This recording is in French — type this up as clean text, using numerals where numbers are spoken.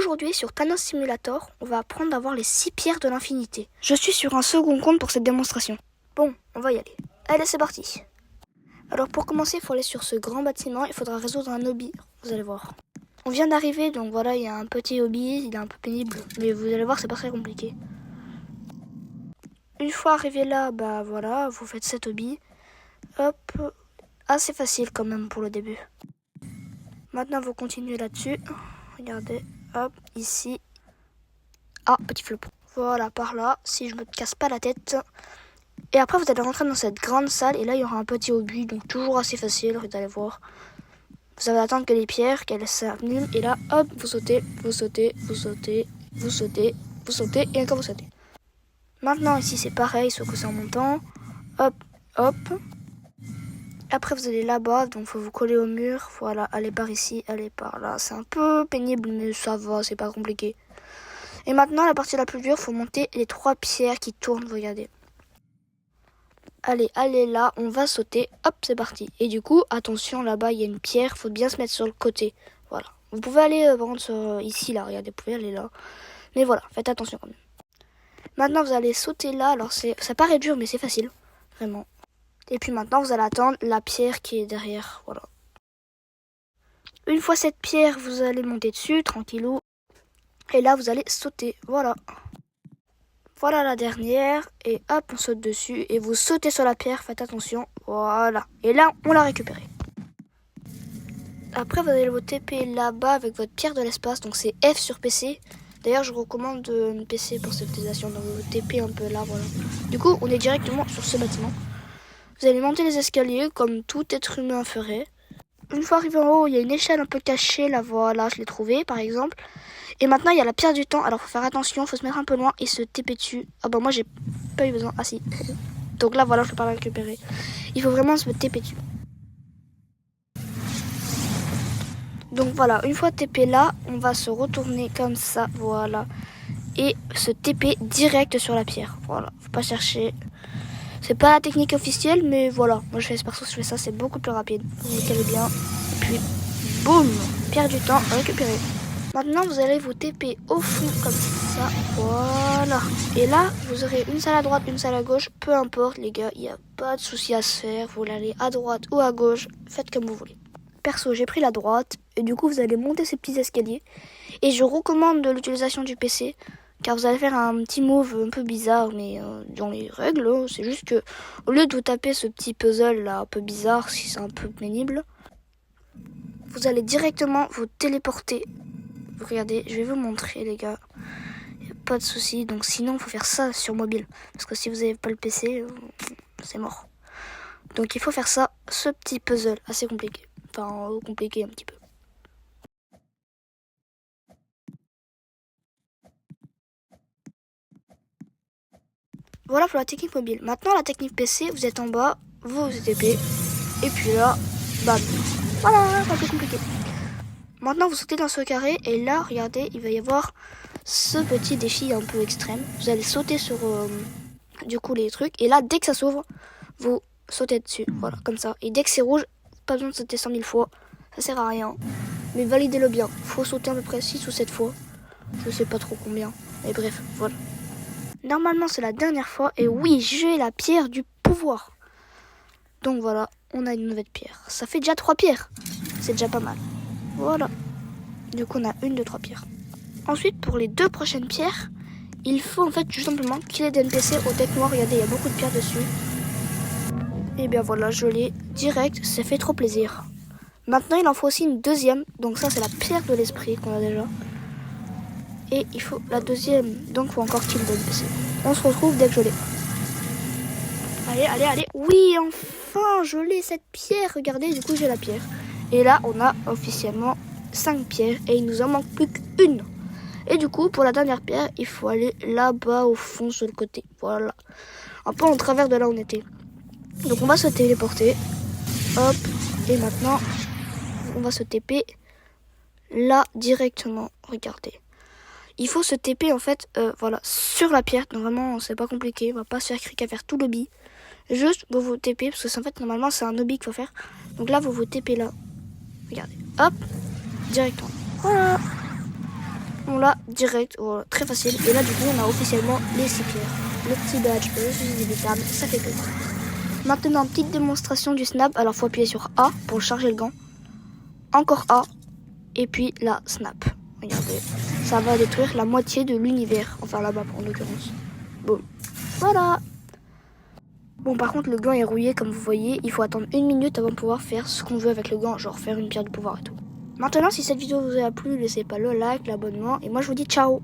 Aujourd'hui, sur Thanos Simulator, on va apprendre à avoir les 6 pierres de l'infinité. Je suis sur un second compte pour cette démonstration. Bon, on va y aller. Allez, c'est parti. Alors pour commencer, il faut aller sur ce grand bâtiment, il faudra résoudre un hobby, vous allez voir. On vient d'arriver, donc voilà, il y a un petit hobby, il est un peu pénible, mais vous allez voir, c'est pas très compliqué. Une fois arrivé là, bah voilà, vous faites cet hobby. Hop, assez facile quand même pour le début. Maintenant, vous continuez là-dessus. Regardez, hop, ici. Ah, petit flop. Voilà, par là, si je me casse pas la tête. Et après, vous allez rentrer dans cette grande salle. Et là, il y aura un petit hobby, donc toujours assez facile, vous allez voir. Vous allez attendre que les pierres, qu'elles s'animent. Et là, hop, vous sautez, vous sautez, vous sautez, vous sautez, vous sautez, et encore vous sautez. Maintenant, ici, c'est pareil, sauf que c'est en montant. Hop, hop. Après, vous allez là-bas, donc il faut vous coller au mur. Voilà, allez par ici, allez par là. C'est un peu pénible, mais ça va, c'est pas compliqué. Et maintenant, la partie la plus dure, il faut monter les 3 pierres qui tournent, regardez. Allez, allez là, on va sauter. Hop, c'est parti. Et du coup, attention, là-bas, il y a une pierre, il faut bien se mettre sur le côté. Voilà. Vous pouvez aller, par contre, ici, là, regardez, vous pouvez aller là. Mais voilà, faites attention quand même. Maintenant, vous allez sauter là. Alors, ça paraît dur, mais c'est facile. Vraiment. Et puis maintenant, vous allez attendre la pierre qui est derrière. Voilà. Une fois cette pierre, vous allez monter dessus, tranquillou. Et là, vous allez sauter. Voilà. Voilà la dernière. Et hop, on saute dessus. Et vous sautez sur la pierre, faites attention. Voilà. Et là, on l'a récupérée. Après, vous allez vous TP là-bas avec votre pierre de l'espace. Donc, c'est F sur PC. D'ailleurs, je recommande une PC pour cette utilisation. Donc, vous TP un peu là, voilà. Du coup, on est directement sur ce bâtiment. Vous allez monter les escaliers comme tout être humain ferait. Une fois arrivé en haut, il y a une échelle un peu cachée. Là, voilà, je l'ai trouvée par exemple. Et maintenant, il y a la pierre du temps. Alors, faut faire attention, faut se mettre un peu loin et se TP dessus. Ah bah moi, j'ai pas eu besoin. Ah si. Donc là, voilà, je peux pas la récupérer. Il faut vraiment se TP dessus. Donc voilà, une fois TP là, on va se retourner comme ça, voilà. Et se TP direct sur la pierre. Voilà, faut pas chercher. C'est pas la technique officielle, mais voilà. Moi, je fais perso, je fais ça, c'est beaucoup plus rapide. Vous calez bien. Et puis, boum, pierre du temps récupérée. Maintenant, vous allez vous TP au fond, comme ça. Voilà. Et là, vous aurez une salle à droite, une salle à gauche. Peu importe, les gars, il n'y a pas de souci à se faire. Vous l'allez à droite ou à gauche. Faites comme vous voulez. Perso, j'ai pris la droite. Et du coup, vous allez monter ces petits escaliers. Et je recommande l'utilisation du PC. Car vous allez faire un petit move un peu bizarre, mais dans les règles, c'est juste que au lieu de vous taper ce petit puzzle là un peu bizarre, si c'est un peu pénible, vous allez directement vous téléporter. Regardez, je vais vous montrer les gars, y a pas de souci. Donc sinon, il faut faire ça sur mobile, parce que si vous n'avez pas le PC, c'est mort. Donc il faut faire ça, ce petit puzzle assez compliqué, enfin compliqué un petit peu. Voilà pour la technique mobile. Maintenant, la technique PC, vous êtes en bas, vous vous TP, et puis là, bam. Voilà, pas plus compliqué. Maintenant, vous sautez dans ce carré, et là, regardez, il va y avoir ce petit défi un peu extrême. Vous allez sauter sur, du coup, les trucs, et là, dès que ça s'ouvre, vous sautez dessus, voilà, comme ça. Et dès que c'est rouge, pas besoin de sauter 100 000 fois, ça sert à rien. Mais validez-le bien, faut sauter à peu près 6 ou 7 fois. Je sais pas trop combien, mais bref, voilà. Normalement, c'est la dernière fois. Et oui, j'ai la pierre du pouvoir. Donc voilà, on a une nouvelle pierre. Ça fait déjà 3 pierres. C'est déjà pas mal. Voilà. Du coup, on a 1, 2, 3 pierres. Ensuite, pour les 2 prochaines pierres, il faut en fait tout simplement killer des NPC au tête noire. Regardez, il y a beaucoup de pierres dessus. Et bien voilà, je l'ai direct. Ça fait trop plaisir. Maintenant, il en faut aussi une deuxième. Donc ça, c'est la pierre de l'esprit qu'on a déjà. Et il faut la deuxième, donc il faut encore kill le NPC. On se retrouve dès que je l'ai. Allez, allez, allez. Oui, enfin, je l'ai cette pierre. Regardez, du coup, j'ai la pierre. Et là, on a officiellement 5 pierres. Et il nous en manque plus qu'une. Et du coup, pour la dernière pierre, il faut aller là-bas au fond sur le côté. Voilà. Un peu en travers de là où on était. Donc on va se téléporter. Hop. Et maintenant, on va se TP là directement. Regardez. Il faut se TP en fait, voilà, sur la pierre. Donc vraiment, c'est pas compliqué. On va pas se faire cric à faire tout le lobby. Juste, vous vous TP, parce que en fait, normalement, c'est un lobby qu'il faut faire. Donc là, vous vous TP là. Regardez. Hop. Directement. Voilà. on l'a direct, voilà, très facile. Et là du coup on a officiellement les 6 pierres. Le petit badge, je suis inévitable, ça fait plaisir. Maintenant petite démonstration du snap, alors faut appuyer sur A pour charger le gant. Encore A, et puis la snap. Regardez, ça va détruire la moitié de l'univers, enfin la map en l'occurrence. Bon, voilà. Bon par contre le gant est rouillé comme vous voyez, il faut attendre 1 minute avant de pouvoir faire ce qu'on veut avec le gant, genre faire une pierre du pouvoir et tout. Maintenant si cette vidéo vous a plu, laissez pas le like, l'abonnement et moi je vous dis ciao.